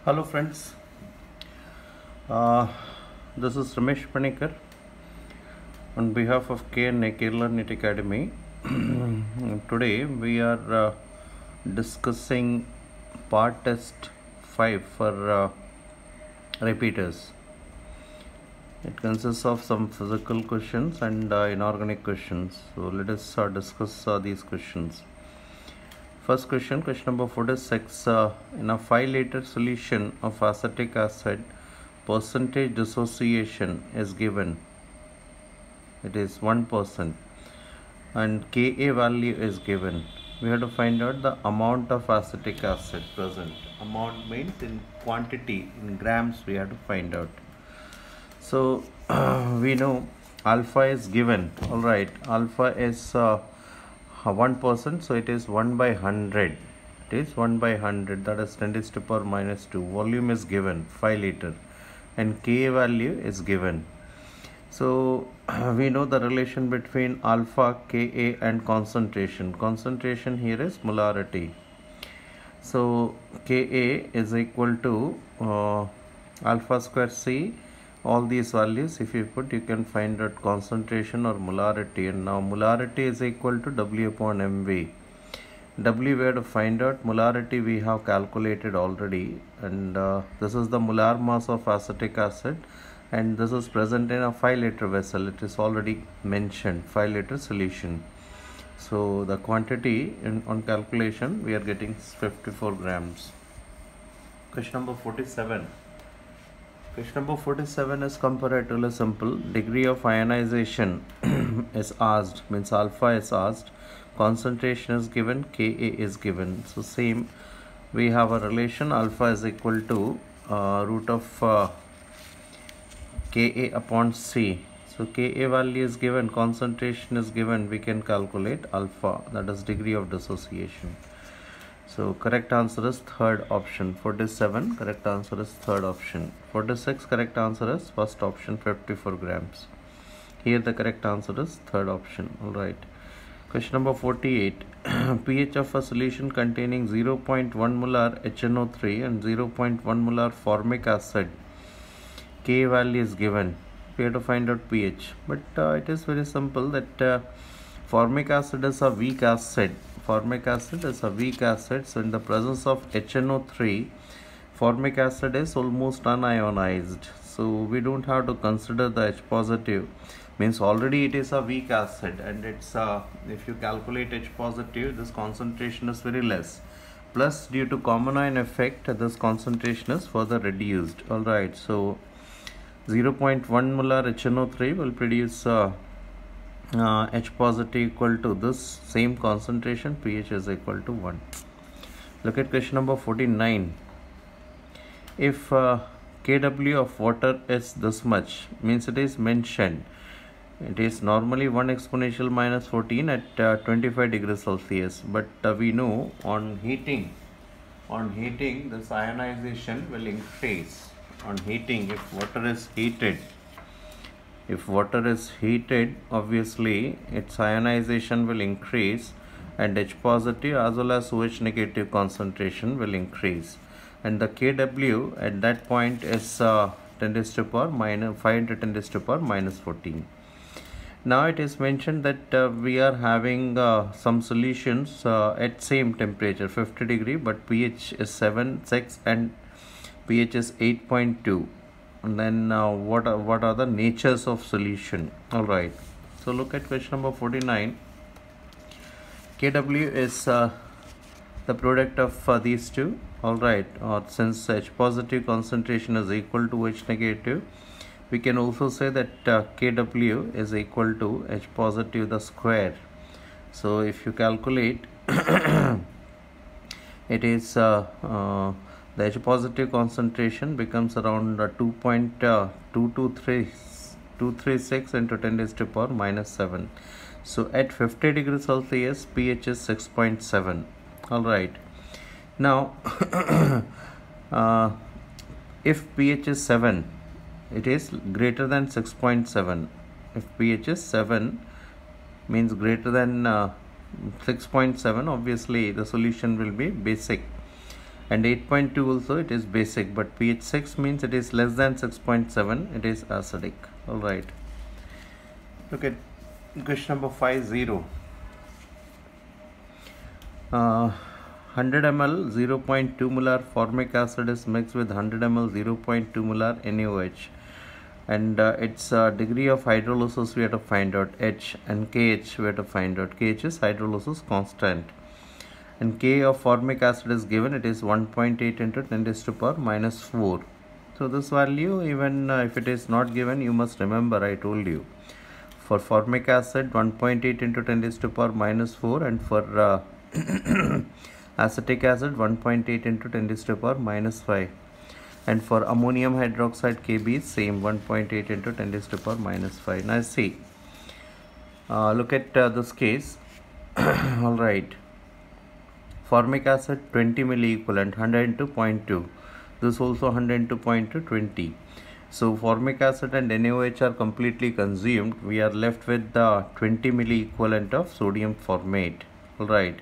Hello friends, uh, this is Ramesh Panikar on behalf of KNA Kerala NEET Academy. Today we are discussing part test 5 for repeaters. It consists of some physical questions and inorganic questions. So let us discuss these questions. First question number 46. In a 5-liter solution of acetic acid, percentage dissociation is given. It is 1%, and Ka value is given. We have to find out the amount of acetic acid present. Amount means in quantity, in grams we have to find out. So we know alpha is given. Alright, alpha is 1%, so it is 1 by 100. It is 1 by 100, that is 10 to the power minus 2. Volume is given 5 liter and Ka value is given. So we know the relation between alpha, Ka and concentration. Concentration here is molarity. So Ka is equal to alpha square C. All these values if you put, you can find out concentration or molarity, and now molarity is equal to W upon mV. W we have to find out, molarity we have calculated already, and this is the molar mass of acetic acid, and this is present in a 5-liter vessel. It is already mentioned, 5-liter solution. So the quantity on calculation we are getting 54 grams. Question number 47. Question number 47 is comparatively simple. Degree of ionization is asked, means alpha is asked, concentration is given, Ka is given. So same, we have a relation alpha is equal to root of Ka upon C. So Ka value is given, concentration is given, we can calculate alpha, that is degree of dissociation. So correct answer is third option. 47, correct answer is third option. 46, correct answer is first option, 54 grams. Here the correct answer is third option. Alright. Question number 48. pH of a solution containing 0.1 molar HNO3 and 0.1 molar formic acid. K value is given. We have to find out pH. But it is very simple that formic acid is a weak acid. Formic acid is a weak acid, so in the presence of HNO3, formic acid is almost unionized. So we don't have to consider the H positive. Means already it is a weak acid, and it's if you calculate H positive, this concentration is very less. Plus, due to common ion effect, this concentration is further reduced. Alright, so 0.1 molar HNO3 will produce H positive equal to this same concentration, pH is equal to 1. Look at question number 49. If Kw of water is this much, means it is mentioned, it is normally 1 exponential minus 14 at 25 degrees Celsius, but we know on heating this ionization will increase. On heating, if water is heated, obviously its ionization will increase, and H positive as well as OH negative concentration will increase, and the Kw at that point is 10 to the power minus 5 into 10 to the power minus 14. Now it is mentioned that we are having some solutions at same temperature 50 degree, but pH is 7, 6 and pH is 8.2. And then what are the natures of solution? Alright, so look at question number 49. Kw is the product of these two. Alright, since H positive concentration is equal to H negative, we can also say that Kw is equal to H positive the square. So if you calculate it is the H positive concentration becomes around 2.236 into 10 to the power minus 7. So at 50 degrees Celsius, pH is 6.7. Alright. Now, if pH is 7, it is greater than 6.7. If pH is 7, means greater than 6.7, obviously the solution will be basic. and 8.2 also it is basic, but pH 6 means it is less than 6.7, it is acidic. Alright, look at question number 50. 100 ml 0.2 molar formic acid is mixed with 100 ml 0.2 molar NaOH, and its degree of hydrolysis we have to find out, H, and KH we have to find out. KH is hydrolysis constant, and K of formic acid is given, it is 1.8 into 10 raised to power minus 4. So this value, even if it is not given, you must remember I told you for formic acid 1.8 into 10 raised to power minus 4, and for acetic acid 1.8 into 10 raised to power minus 5, and for ammonium hydroxide Kb is same, 1.8 into 10 raised to power minus 5. Now see, look at this case. Alright, formic acid 20 milliequivalent, 100 into 0.2, this also 100 into 0.2, 20. So formic acid and NaOH are completely consumed. We are left with the 20 milliequivalent of sodium formate. Alright,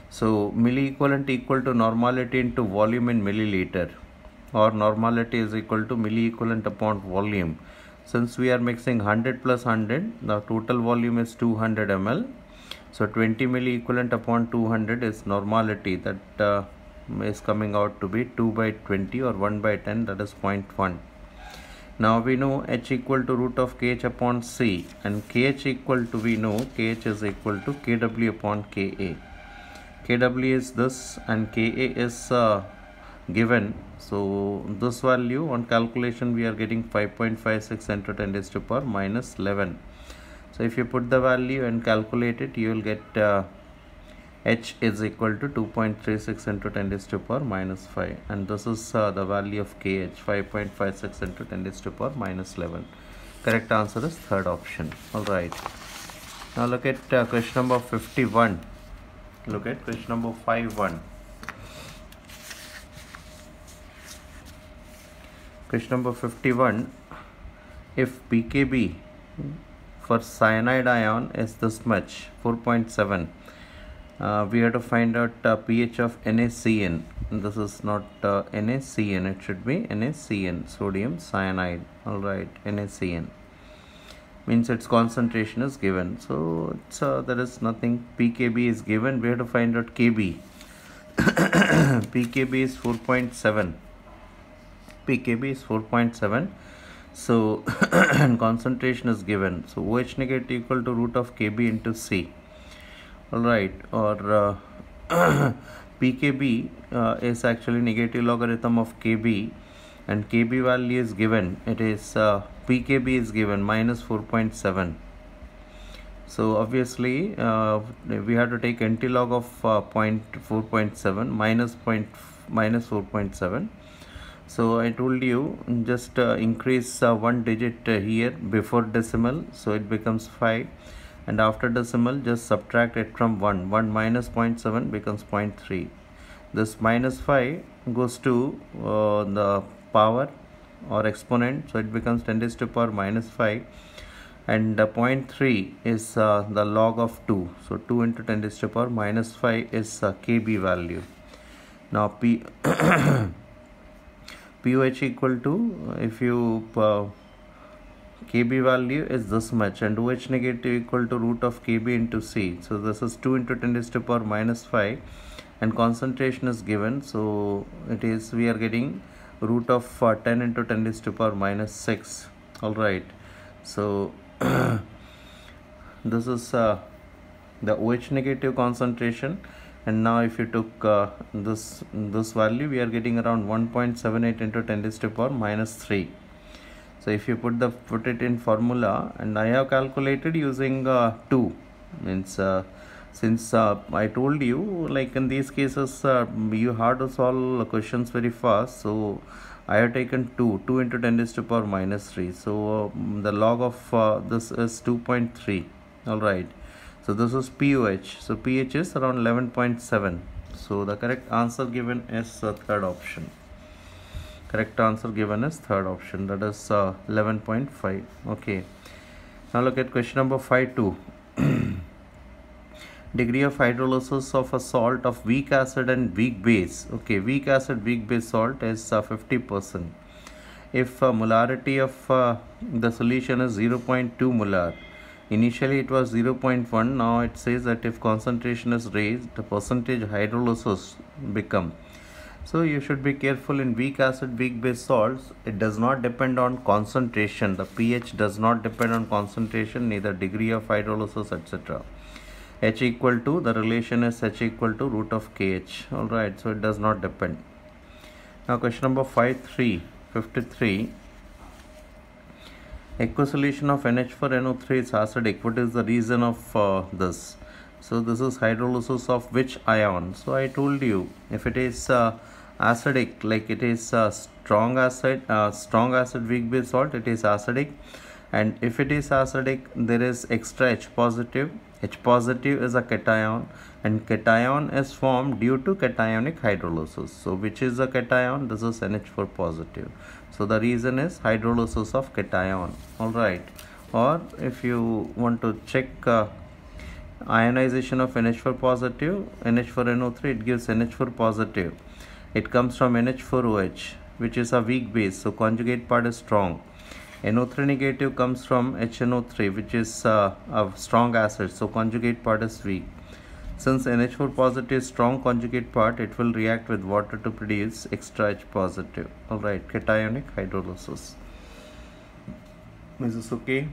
so milliequivalent equal to normality into volume in milliliter, or normality is equal to milliequivalent upon volume. Since we are mixing 100 plus 100, the total volume is 200 ml. So 20 milliequivalent upon 200 is normality, that is coming out to be 2 by 20 or 1 by 10, that is 0.1. Now we know H equal to root of KH upon C, and KH equal to, we know KH is equal to KW upon KA. KW is this and KA is given. So this value on calculation we are getting 5.56 into 10 raised to power minus 11. So if you put the value and calculate it, you will get H is equal to 2.36 into 10 raised to power minus 5, and this is the value of KH, 5.56 into 10 raised to power minus 11. Correct answer is third option. Alright, now look at question number 51. Look at question number 51. Question number 51. If pKb for cyanide ion is this much, 4.7, we have to find out pH of NaCN. This is not NaCN, it should be NaCN, sodium cyanide. Alright, NaCN means its concentration is given. So it's, there is nothing. pKb is given, we have to find out Kb. pKb is 4.7. pKb is 4.7. So and concentration is given. So OH negative equal to root of Kb into C. Alright, or pKb is actually negative logarithm of Kb, and Kb value is given, it is pKb is given minus 4.7. So obviously we have to take antilog of 4.7 minus 4.7. So I told you just increase one digit here before decimal, so it becomes 5, and after decimal just subtract it from 1. 1 minus 0.7 becomes 0.3. This minus 5 goes to the power or exponent, so it becomes 10 raised to power minus 5, and 0.3 is the log of 2. So 2 into 10 raised to power minus 5 is Kb value. Now pOH equal to, if you Kb value is this much, and OH negative equal to root of Kb into C. So this is 2 into 10 raised to power minus 5, and concentration is given. So it is, we are getting root of 10 into 10 raised to power minus 6. Alright, so this is the OH negative concentration, and now if you took this value, we are getting around 1.78 into 10 raised to power minus 3. So if you put it in formula, and I have calculated using 2, means since I told you, like in these cases you have to solve questions very fast, so I have taken 2 into 10 raised to power minus 3. So the log of this is 2.3. Alright, so this is pOH. So pH is around 11.7. So the correct answer given is third option. Correct answer given is third option, that is 11.5. Okay, now look at question number 52. degree of hydrolysis of a salt of weak acid and weak base. Okay, weak acid, weak base salt is 50%. If molarity of the solution is 0.2 molar, initially it was 0.1, now it says that if concentration is raised, the percentage hydrolysis become. So you should be careful in weak acid, weak base salts. It does not depend on concentration. The pH does not depend on concentration, neither degree of hydrolysis, etc. H equal to, the relation is H equal to root of KH. Alright, so it does not depend. Now question number 53. Aqueous solution of NH4NO3 is acidic. What is the reason of this? So this is hydrolysis of which ion? So I told you, if it is acidic, like it is strong acid weak base salt, it is acidic. And if it is acidic, there is extra H positive. H positive is a cation, and cation is formed due to cationic hydrolysis. So which is the cation? This is NH4 positive. So the reason is hydrolysis of cation. Alright. Or if you want to check ionization of NH4 positive, NH4NO3, it gives NH4 positive. It comes from NH4OH, which is a weak base, so conjugate part is strong. NO3 negative comes from HNO3, which is a strong acid, so conjugate part is weak. Since NH4 positive is strong conjugate part, it will react with water to produce extra H positive. Alright, cationic hydrolysis. Is this okay?